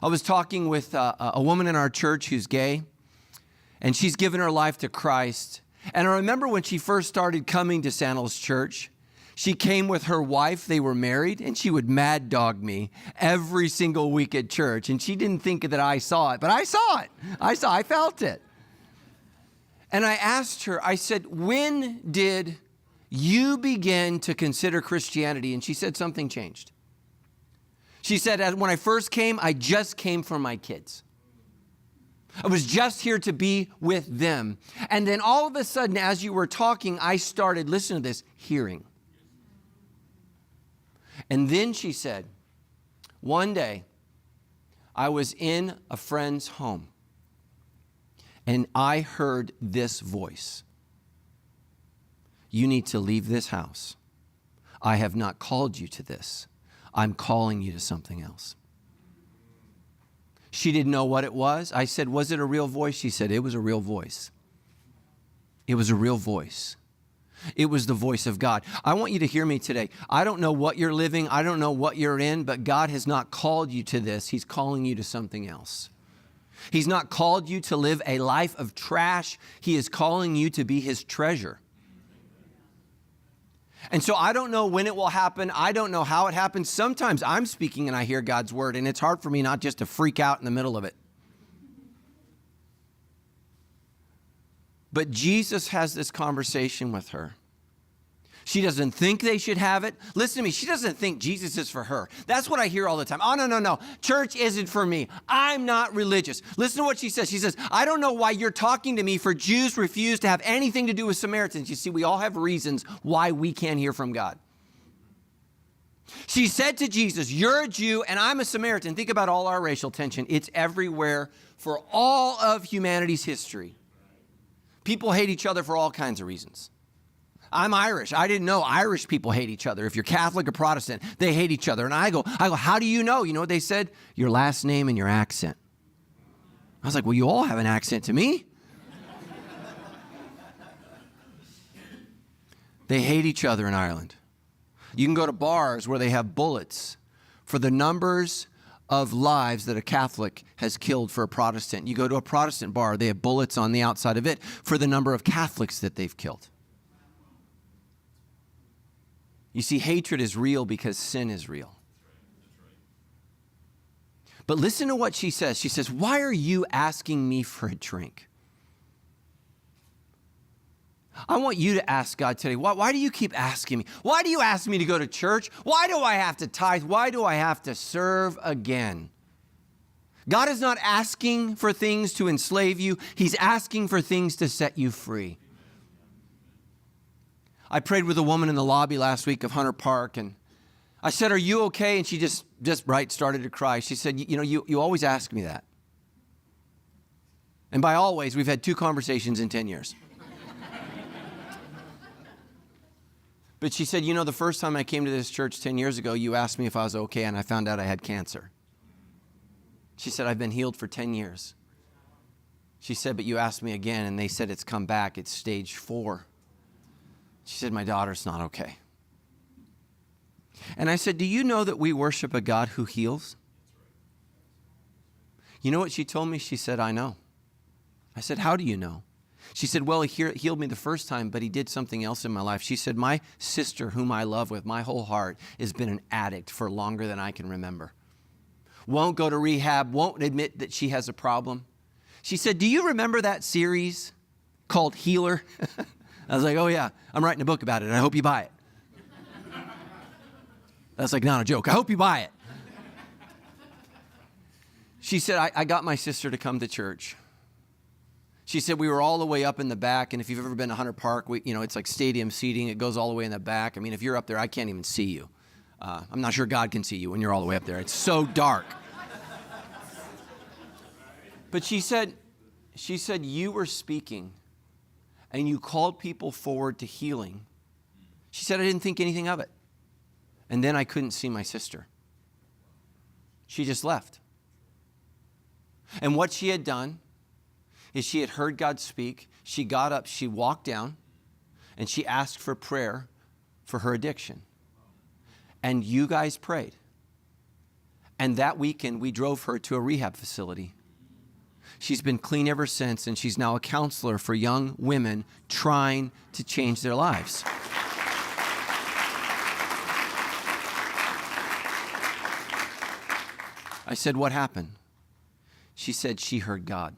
I was talking with a woman in our church who's gay, and she's given her life to Christ. And I remember when she first started coming to Sandals Church, she came with her wife. They were married, and she would mad dog me every single week at church. And she didn't think that I saw it, but I saw it. I felt it. And I asked her, I said, when did you begin to consider Christianity? And she said something changed. She said, when I first came, I just came for my kids. I was just here to be with them. And then all of a sudden, as you were talking, I started, listen to this, hearing. And then she said, one day, I was in a friend's home, and I heard this voice. You need to leave this house. I have not called you to this. I'm calling you to something else. She didn't know what it was. I said, was it a real voice? She said, it was a real voice. It was a real voice. It was the voice of God. I want you to hear me today. I don't know what you're living. I don't know what you're in, but God has not called you to this. He's calling you to something else. He's not called you to live a life of trash. He is calling you to be His treasure. And so I don't know when it will happen. I don't know how it happens. Sometimes I'm speaking and I hear God's word, and it's hard for me not just to freak out in the middle of it. But Jesus has this conversation with her. She doesn't think they should have it. Listen to me. She doesn't think Jesus is for her. That's what I hear all the time. Oh, no. Church isn't for me. I'm not religious. Listen to what she says. She says, I don't know why you're talking to me, for Jews refuse to have anything to do with Samaritans. You see, we all have reasons why we can't hear from God. She said to Jesus, you're a Jew and I'm a Samaritan. Think about all our racial tension. It's everywhere for all of humanity's history. People hate each other for all kinds of reasons. I'm Irish. I didn't know Irish people hate each other. If you're Catholic or Protestant, they hate each other. And I go, how do you know? You know what they said? Your last name and your accent. I was like, well, you all have an accent to me. They hate each other in Ireland. You can go to bars where they have bullets for the numbers of lives that a Catholic has killed for a Protestant. You go to a Protestant bar, they have bullets on the outside of it for the number of Catholics that they've killed. You see, hatred is real because sin is real. But listen to what she says. She says, why are you asking me for a drink? I want you to ask God today, why do you keep asking me? Why do you ask me to go to church? Why do I have to tithe? Why do I have to serve again? God is not asking for things to enslave you. He's asking for things to set you free. I prayed with a woman in the lobby last week of Hunter Park, and I said, are you okay? And she just started to cry. She said, you always ask me that. And by always, we've had 2 conversations in 10 years. But she said, the first time I came to this church 10 years ago, you asked me if I was okay, and I found out I had cancer. She said, I've been healed for 10 years. She said, but you asked me again, and they said it's come back. It's stage 4. She said, my daughter's not okay. And I said, do you know that we worship a God who heals? You know what she told me? She said, I know. I said, how do you know? She said, well, he healed me the first time, but he did something else in my life. She said, my sister, whom I love with my whole heart, has been an addict for longer than I can remember. Won't go to rehab, won't admit that she has a problem. She said, do you remember that series called Healer? I was like, oh yeah, I'm writing a book about it. I hope you buy it. That's like not a joke. I hope you buy it. She said, I got my sister to come to church. She said, we were all the way up in the back. And if you've ever been to Hunter Park, it's like stadium seating. It goes all the way in the back. I mean, if you're up there, I can't even see you. I'm not sure God can see you when you're all the way up there. It's so dark. But she said, you were speaking and you called people forward to healing. She said, I didn't think anything of it. And then I couldn't see my sister. She just left. And what she had done is she had heard God speak. She got up, she walked down, and she asked for prayer for her addiction. And you guys prayed. And that weekend, we drove her to a rehab facility. She's been clean ever since, and she's now a counselor for young women trying to change their lives. I said, what happened? She said she heard God.